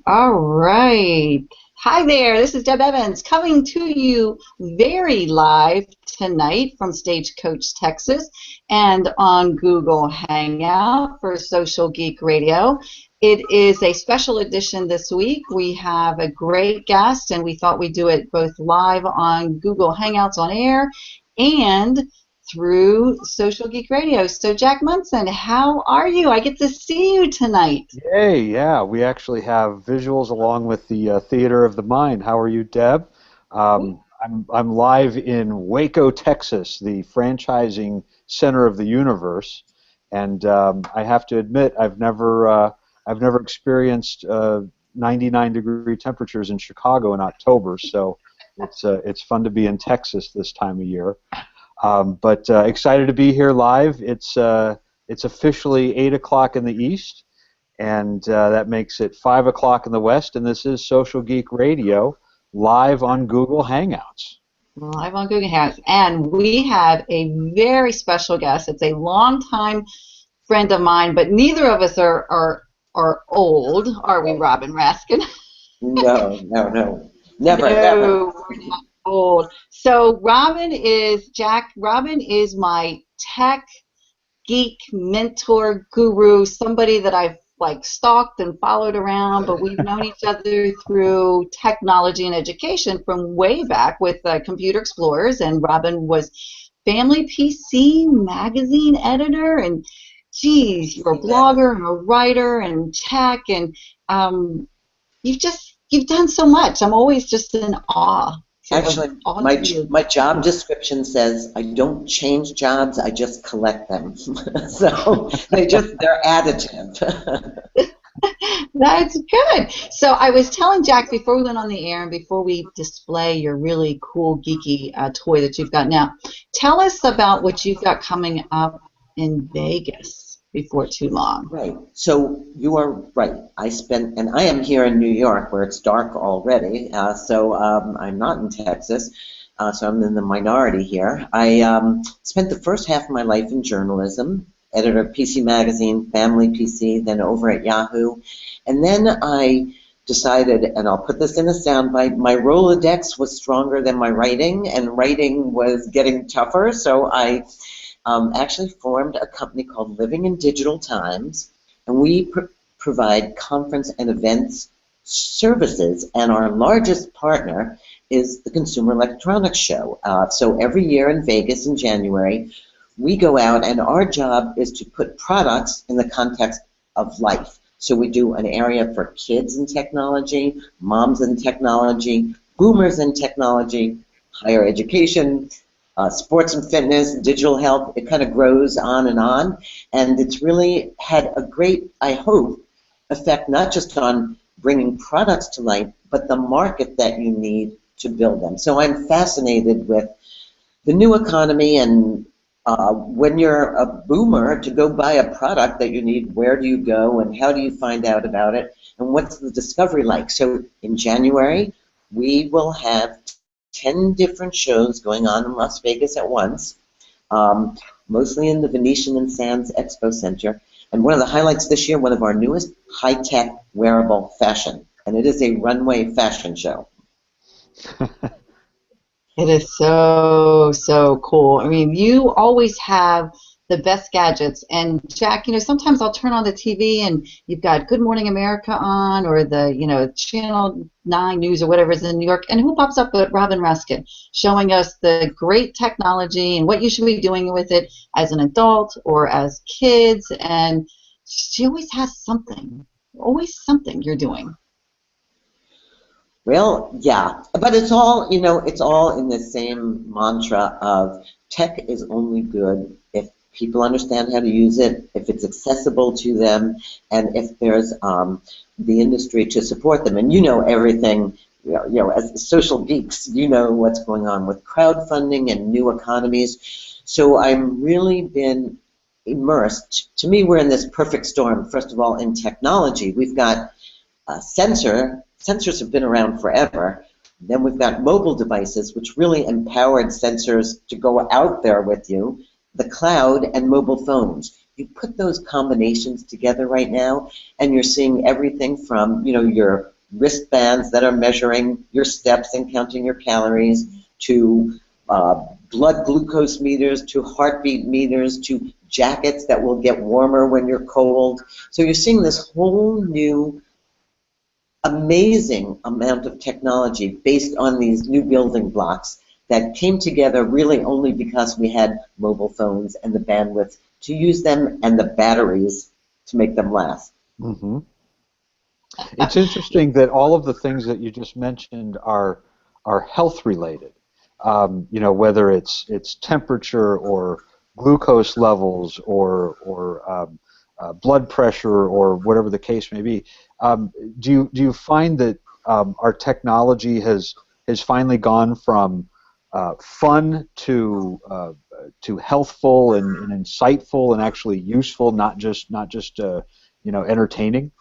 All right. Hi there. This is Deb Evans coming to you very live tonight from Stagecoach, Texas, and on Google Hangout for Social Geek Radio. It is a special edition this week. We have a great guest, and we thought we'd do it both live on Google Hangouts on air and through Social Geek Radio. So, Jack Munson, how are you? I get to see you tonight. Yay, yeah. We actually have visuals along with the Theater of the Mind. How are you, Deb? I'm live in Waco, Texas, the franchising center of the universe, and I have to admit I've never experienced 99-degree temperatures in Chicago in October, so it's fun to be in Texas this time of year. But excited to be here live. It's officially 8 o'clock in the East, and that makes it 5 o'clock in the West, and this is Social Geek Radio, live on Google Hangouts. Live on Google Hangouts, and we have a very special guest. It's a longtime friend of mine, but neither of us are old, are we, Robin Raskin? No. Never, no, never. We're not old. So Robin is my tech geek mentor guru, somebody that I've stalked and followed around, but we've known each other through technology and education from way back with Computer Explorers, and Robin was Family PC magazine editor, and geez, you're a blogger and a writer and tech, and you've done so much. I'm always just in awe. Actually, my job description says I don't change jobs, I just collect them. So they're additive. That's good. So I was telling Jack before we went on the air and before we display your really cool geeky toy that you've got now, tell us about what you've got coming up in Vegas before too long. Right. So you are right. And I am here in New York where it's dark already, so I'm not in Texas, so I'm in the minority here. I spent the first half of my life in journalism, editor of PC Magazine, Family PC, then over at Yahoo, and then I decided, and I'll put this in a soundbite, my Rolodex was stronger than my writing, and writing was getting tougher, so I actually formed a company called Living in Digital Times, and we provide conference and events services, and our largest partner is the Consumer Electronics Show. So every year in Vegas in January, we go out, and our job is to put products in the context of life. So we do an area for kids in technology, moms in technology, boomers in technology, higher education, sports and fitness, digital health. It kind of grows on, and it's really had a great, I hope, effect not just on bringing products to light, but the market that you need to build them. So I'm fascinated with the new economy, and when you're a boomer, to go buy a product that you need, where do you go and how do you find out about it, and what's the discovery like? So in January, we will have 10 different shows going on in Las Vegas at once, mostly in the Venetian and Sands Expo Center. And one of the highlights this year, one of our newest, high-tech wearable fashion. And it is a runway fashion show. It is so cool. I mean, you always have the best gadgets. And Jack, sometimes I'll turn on the TV and you've got Good Morning America on, or the, Channel 9 News or whatever is in New York, and who pops up but Robin Raskin, showing us the great technology and what you should be doing with it as an adult or as kids. And she always has always something you're doing. Well, yeah, but it's all, it's all in the same mantra of tech is only good if people understand how to use it, if it's accessible to them, and if there's the industry to support them. And everything, as social geeks, what's going on with crowdfunding and new economies. So I've really been immersed. To me, we're in this perfect storm, first of all, in technology. We've got sensors have been around forever. Then we've got mobile devices, which really empowered sensors to go out there with you, the cloud, and mobile phones. You put those combinations together right now, and you're seeing everything from, your wristbands that are measuring your steps and counting your calories, to blood glucose meters, to heartbeat meters, to jackets that will get warmer when you're cold. So you're seeing this whole new amazing amount of technology based on these new building blocks that came together really only because we had mobile phones and the bandwidth to use them and the batteries to make them last. Mm-hmm. It's interesting that all of the things that you just mentioned are health related. You know, whether it's temperature or glucose levels or blood pressure or whatever the case may be. Do you find that our technology has finally gone from fun to healthful and insightful and actually useful, not just you know, entertaining?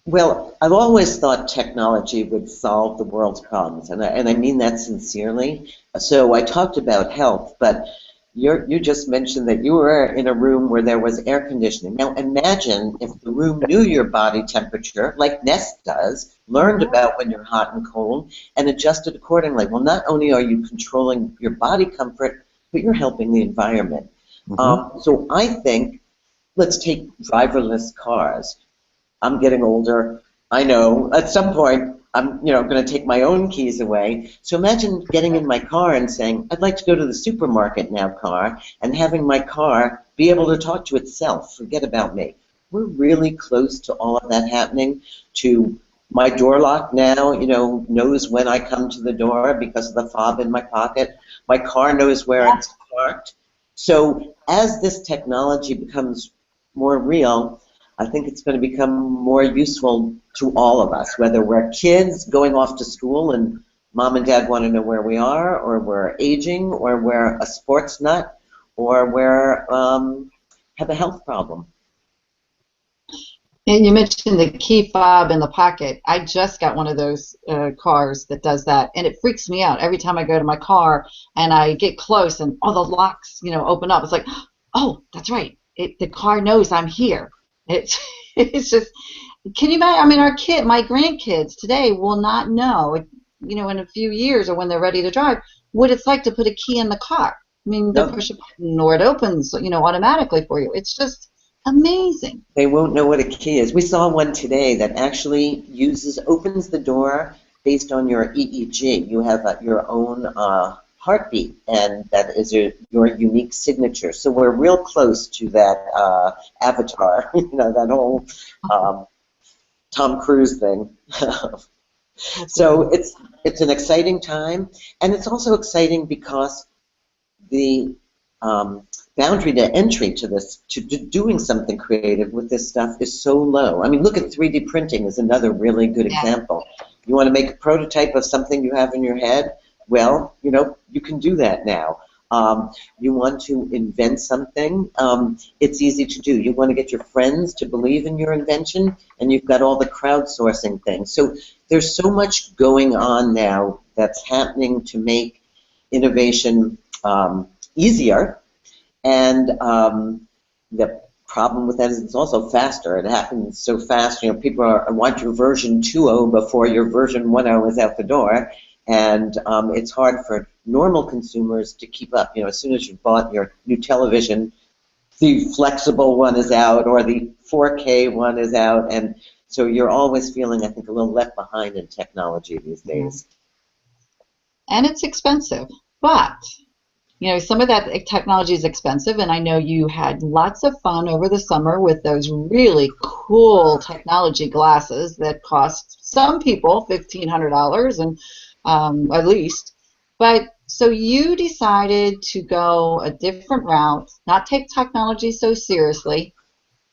Well, I've always thought technology would solve the world's problems, and I mean that sincerely. So I talked about health, but you just mentioned that you were in a room where there was air conditioning. Now imagine if the room knew your body temperature, like Nest does, learned about when you're hot and cold, and adjusted accordingly. Well, not only are you controlling your body comfort, but you're helping the environment. Mm-hmm. So I think, let's take driverless cars. I'm getting older. I know at some point I'm, going to take my own keys away. So imagine getting in my car and saying, "I'd like to go to the supermarket now, car," and having my car be able to talk to itself. Forget about me. We're really close to all of that happening. To my door lock now, knows when I come to the door because of the fob in my pocket. My car knows where it's parked. So as this technology becomes more real, I think it's going to become more useful to all of us, whether we're kids going off to school and mom and dad want to know where we are, or we're aging, or we're a sports nut, or we're have a health problem. And you mentioned the key fob in the pocket. I just got one of those cars that does that, and it freaks me out every time I go to my car and I get close and all the locks, open up. It's like, oh, that's right. The car knows I'm here. It's just, can you imagine? I mean, my grandkids today will not know, in a few years or when they're ready to drive, what it's like to put a key in the car. I mean, they push a button or it opens, automatically for you. It's just amazing. They won't know what a key is. We saw one today that actually opens the door based on your EEG. You have your own heartbeat, and that is your unique signature. So we're real close to that Avatar, that whole Tom Cruise thing. So it's an exciting time, and it's also exciting because the boundary to entry to this, to doing something creative with this stuff is so low. I mean, look at 3D printing is another really good example. You want to make a prototype of something you have in your head? Well, you can do that now. You want to invent something? It's easy to do. You want to get your friends to believe in your invention, and you've got all the crowdsourcing things. So there's so much going on now that's happening to make innovation easier. And the problem with that is it's also faster. It happens so fast. People want your version 2.0 before your version 1.0 is out the door. And it's hard for normal consumers to keep up. As soon as you've bought your new television, the flexible one is out or the 4K one is out. And so you're always feeling, I think, a little left behind in technology these days. And it's expensive. But, some of that technology is expensive. And I know you had lots of fun over the summer with those really cool technology glasses that cost some people $1,500 and at least. But so you decided to go a different route, not take technology so seriously,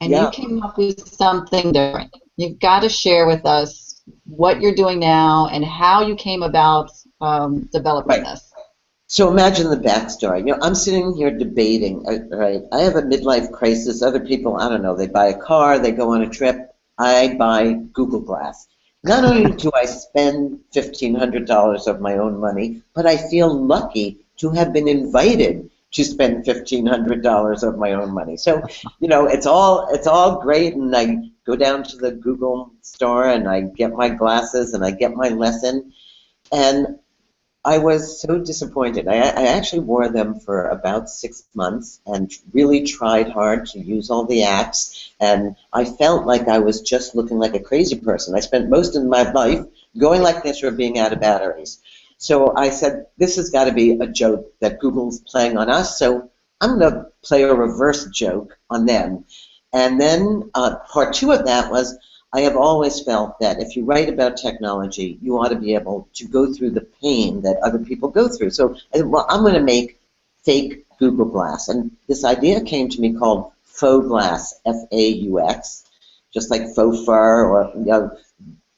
and you came up with something different. You've got to share with us what you're doing now and how you came about developing this. So imagine the backstory. I'm sitting here debating, right? I have a midlife crisis. Other people, I don't know, they buy a car, they go on a trip. I buy Google Glass. Not only do I spend $1,500 of my own money, but I feel lucky to have been invited to spend $1,500 of my own money. So, it's all great, and I go down to the Google store and I get my glasses and I get my lesson. And I was so disappointed. I actually wore them for about 6 months and really tried hard to use all the apps, and I felt like I was just looking like a crazy person. I spent most of my life going like this or being out of batteries. So I said, this has got to be a joke that Google's playing on us, so I'm going to play a reverse joke on them. And then part two of that was, I have always felt that if you write about technology, you ought to be able to go through the pain that other people go through. So well, I'm going to make fake Google Glass. And this idea came to me called faux glass, F-A-U-X, just like faux fur, or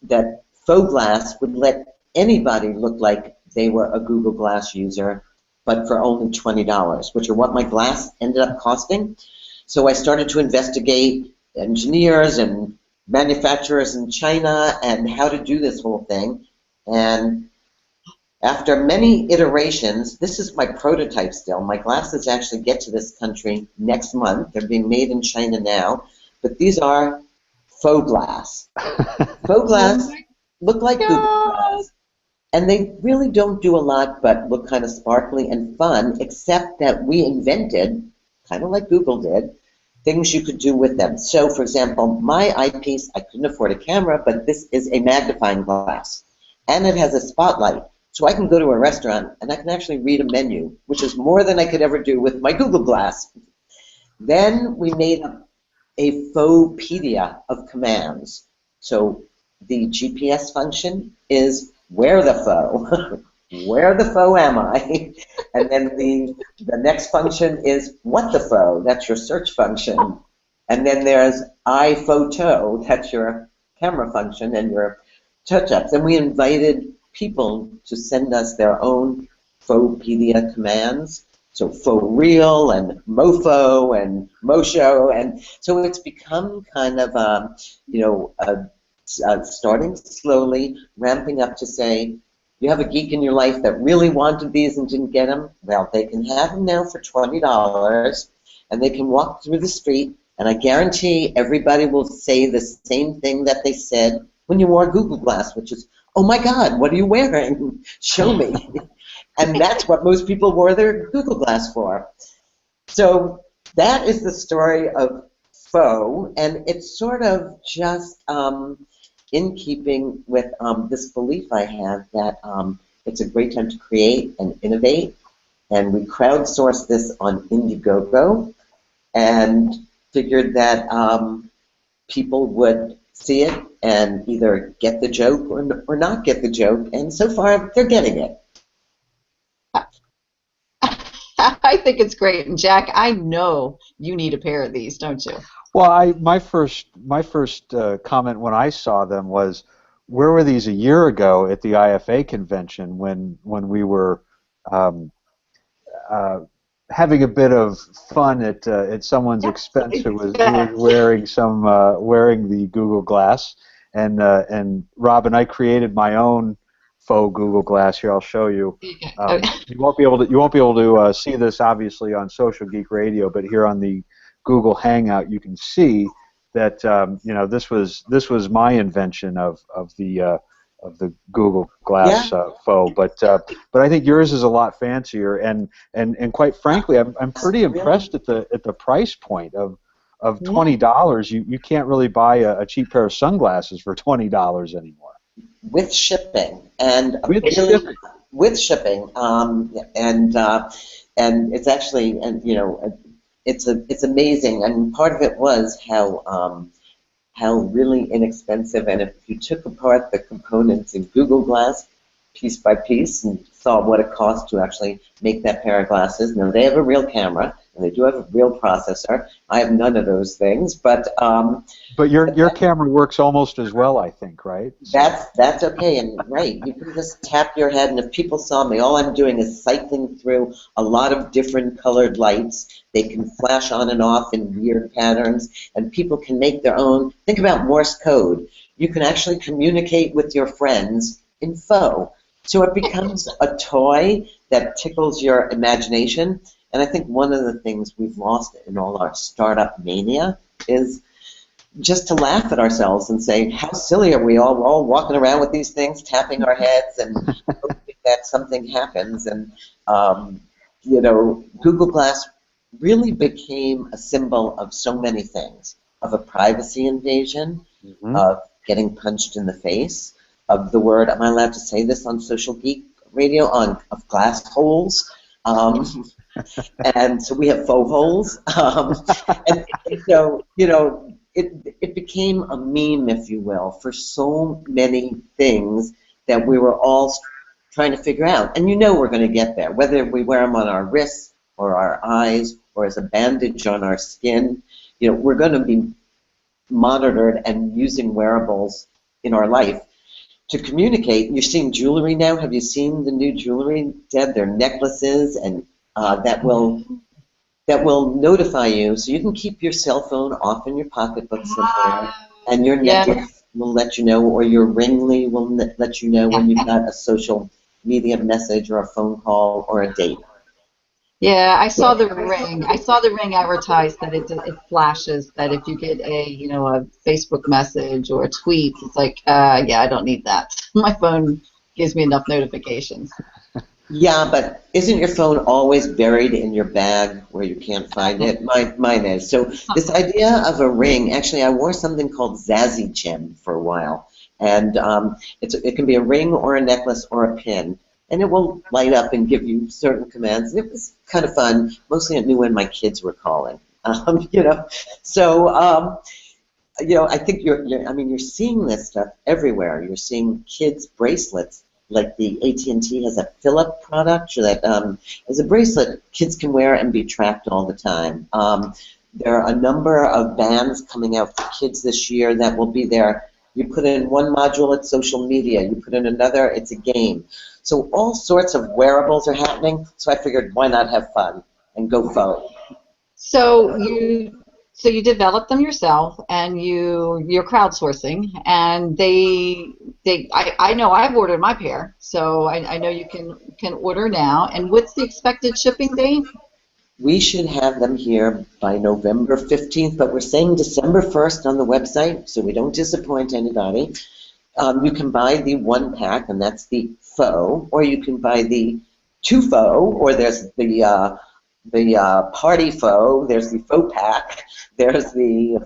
that faux glass would let anybody look like they were a Google Glass user, but for only $20, which are what my glass ended up costing. So I started to investigate engineers and manufacturers in China and how to do this whole thing. And after many iterations, this is my prototype still. My glasses actually get to this country next month. They're being made in China now. But these are faux glass. Faux glass look like Google Glass. And they really don't do a lot but look kind of sparkly and fun, except that we invented, kind of like Google did, things you could do with them. So, for example, my eyepiece, I couldn't afford a camera, but this is a magnifying glass. And it has a spotlight. So I can go to a restaurant and I can actually read a menu, which is more than I could ever do with my Google Glass. Then we made a faux-pedia of commands. So the GPS function is where the foe? Where the foe am I? And then the next function is what the foe? That's your search function. And then there's iPhoto, that's your camera function and your touch-ups. And we invited people to send us their own faux-pedia commands. So faux real and mofo and mosho, and so it's become kind of starting slowly, ramping up to say, you have a geek in your life that really wanted these and didn't get them? Well, they can have them now for $20, and they can walk through the street, and I guarantee everybody will say the same thing that they said when you wore Google Glass, which is, oh my God, what are you wearing? Show me. And that's what most people wore their Google Glass for. So that is the story of faux, and it's sort of just in keeping with this belief I have that it's a great time to create and innovate, and we crowdsourced this on Indiegogo and figured that people would see it and either get the joke or not get the joke, and so far they're getting it. I think it's great, and Jack, I know you need a pair of these, don't you? Well, my first comment when I saw them was, where were these a year ago at the IFA convention when we were having a bit of fun at someone's expense who was wearing wearing the Google Glass, and Rob and I created my own faux Google Glass. Here, I'll show you. You won't be able to see this obviously on Social Geek Radio, but here on the Google Hangout, you can see that this was my invention of the Google Glass faux, but I think yours is a lot fancier, and quite frankly, I'm pretty impressed at the price point of $20. You can't really buy a cheap pair of sunglasses for $20 anymore. With shipping and with shipping. And it's actually, it's amazing, and part of it was how really inexpensive, and if you took apart the components in Google Glass piece by piece and saw what it cost to actually make that pair of glasses. Now, they have a real camera, and they do have a real processor. I have none of those things, but your camera works almost as well, I think, right? That's okay, and right, you can just tap your head, and if people saw me, all I'm doing is cycling through a lot of different colored lights. They can flash on and off in weird patterns, and people can make their own. Think about Morse code. You can actually communicate with your friends in faux. So it becomes a toy that tickles your imagination. And I think one of the things we've lost in all our startup mania is just to laugh at ourselves and say, how silly are we all? We're all walking around with these things, tapping our heads and hoping that something happens. And, Google Glass really became a symbol of so many things, of a privacy invasion, of getting punched in the face, of the word, am I allowed to say this on Social Geek Radio, of glass holes. And so we have faux holes. And so, it became a meme, if you will, for so many things that we were all trying to figure out. And we're going to get there, whether we wear them on our wrists or our eyes or as a bandage on our skin. We're going to be monitored and using wearables in our life to communicate. You're seeing jewelry now. Have you seen the new jewelry, Deb? They're necklaces, and that will notify you, so you can keep your cell phone off in your pocketbook somewhere, and your necklace will let you know, or your ringly will let you know when you've got a social media message or a phone call or a date. Yeah, I saw the ring. I saw the ring advertised that it flashes that if you get a Facebook message or a tweet, it's like, yeah, I don't need that. My phone gives me enough notifications. Yeah, but isn't your phone always buried in your bag where you can't find it? Mine is. So this idea of a ring, actually, I wore something called Zazie Gem for a while, and it can be a ring or a necklace or a pin, and it will light up and give you certain commands. And it was kind of fun. Mostly, I knew when my kids were calling. So I think you're seeing this stuff everywhere. You're seeing kids' bracelets. Like the AT&T has a Philip product that is a bracelet kids can wear and be tracked all the time. There are a number of bands coming out for kids this year that will be there. You put in one module, it's social media. You put in another, it's a game. So all sorts of wearables are happening. So I figured, why not have fun and go faux? So you developed them yourself, and you're crowdsourcing, and I know I've ordered my pair, so I know you can order now. And what's the expected shipping date? We should have them here by November 15th, but we're saying December 1st on the website, so we don't disappoint anybody. You can buy the one pack, and that's the faux, or you can buy the two faux, or there's the party faux, there's the faux pack, there's the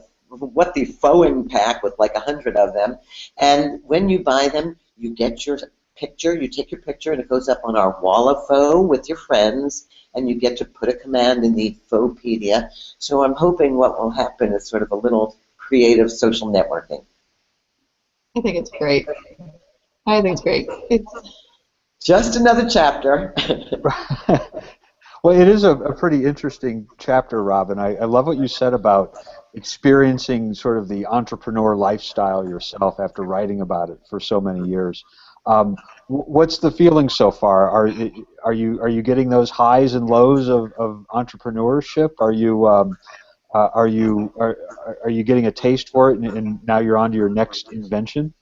fauxing pack with like 100 of them. And when you buy them, you get your picture, you take your picture, and it goes up on our wall of faux with your friends, and you get to put a command in the Fauxpedia. So I'm hoping what will happen is sort of a little creative social networking. I think it's great. It's just another chapter. Well, it is a pretty interesting chapter, Robin. I love what you said about experiencing sort of the entrepreneur lifestyle yourself after writing about it for so many years. What's the feeling so far? Are you getting those highs and lows of entrepreneurship? Are you getting a taste for it, and now you're on to your next invention?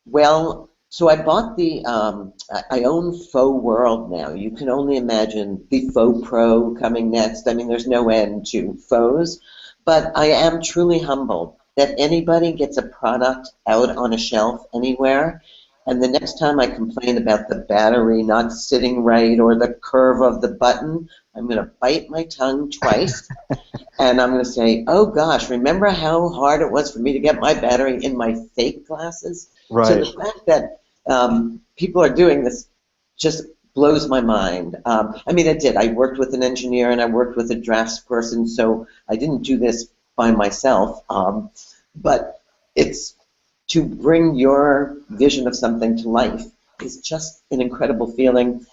Well, so I bought I own Faux World now. You can only imagine the Faux Pro coming next. I mean, there's no end to faux. But I am truly humbled that anybody gets a product out on a shelf anywhere, and the next time I complain about the battery not sitting right or the curve of the button, I'm going to bite my tongue twice, and I'm going to say, oh gosh, remember how hard it was for me to get my battery in my fake glasses? Right. So the fact that people are doing this just blows my mind. I mean, it did. I worked with an engineer and I worked with a draftsperson, so I didn't do this by myself. But it's to bring your vision of something to life is just an incredible feeling.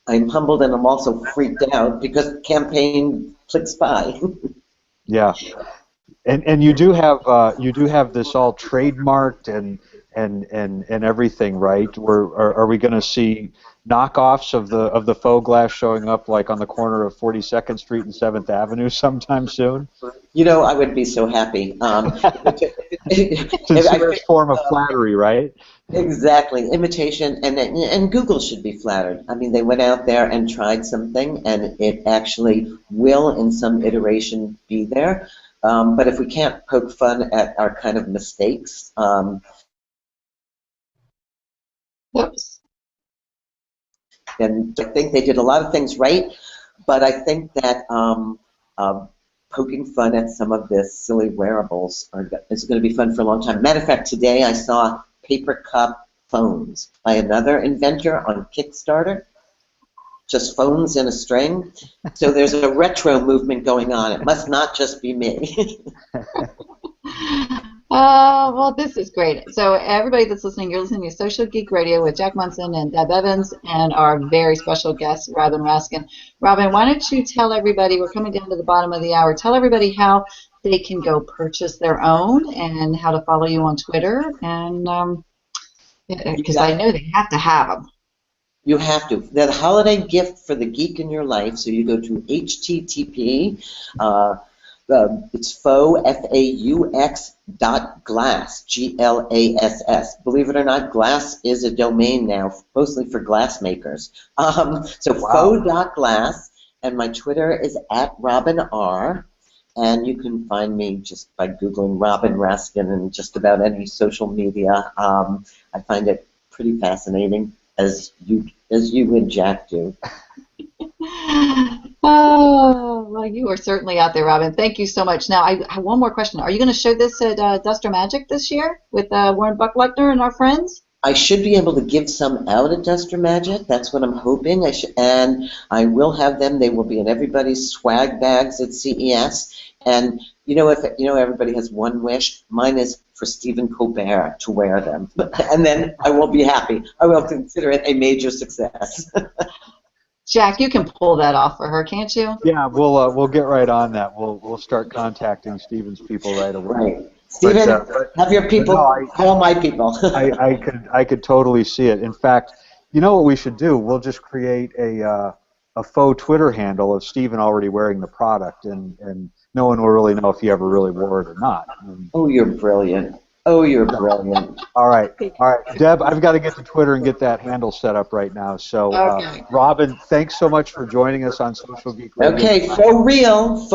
I'm humbled and I'm also freaked out because the campaign clicks by. Yeah, and you do have this all trademarked and everything, right? Are we going to see knockoffs of the faux glass showing up like on the corner of 42nd Street and 7th Avenue sometime soon? I would be so happy. It's a serious form of flattery, right? Exactly, imitation, and Google should be flattered. I mean, they went out there and tried something, and it actually will, in some iteration, be there. But if we can't poke fun at our kind of mistakes, Whoops. and I think they did a lot of things right, but I think that poking fun at some of the silly wearables is going to be fun for a long time. Matter of fact, today I saw paper cup phones by another inventor on Kickstarter. Just phones in a string. So there's a retro movement going on. It must not just be me. Well, this is great. So everybody that's listening, you're listening to Social Geek Radio with Jack Munson and Deb Evans and our very special guest, Robin Raskin. Robin, why don't you tell everybody, we're coming down to the bottom of the hour, tell everybody how they can go purchase their own and how to follow you on Twitter, and because I know they have to have them. You have to. That holiday gift for the geek in your life. So you go to HTTP. It's faux, F-A-U-X .glass, G-L-A-S-S. Believe it or not, glass is a domain now, mostly for glass makers. So wow. Faux.glass, and my Twitter is @RobinR. And you can find me just by Googling Robin Raskin and just about any social media. I find it pretty fascinating, as you and Jack do. Oh, well, you are certainly out there, Robin. Thank you so much. Now, I have one more question. Are you going to show this at Duster Magic this year with Warren Buckleckner and our friends? I should be able to give some out at Duster Magic. That's what I'm hoping. And I will have them. They will be in everybody's swag bags at CES. And if everybody has one wish, mine is for Stephen Colbert to wear them, and then I will be happy. I will consider it a major success. Jack, you can pull that off for her, can't you? Yeah, we'll get right on that. We'll start contacting Stephen's people right away. Right, Stephen, have your people call my people. I could totally see it. In fact, you know what we should do? We'll just create a faux Twitter handle of Stephen already wearing the product, and no one will really know if he ever really wore it or not. Oh, you're brilliant. Oh, you're brilliant. All right. Deb, I've got to get to Twitter and get that handle set up right now. So, Robin, thanks so much for joining us on Social Geek Radio. Okay, for real.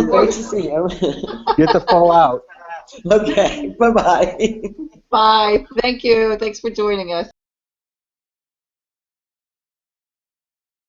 Great to see you. Get the faux out. Okay, bye-bye. Bye. Thank you. Thanks for joining us.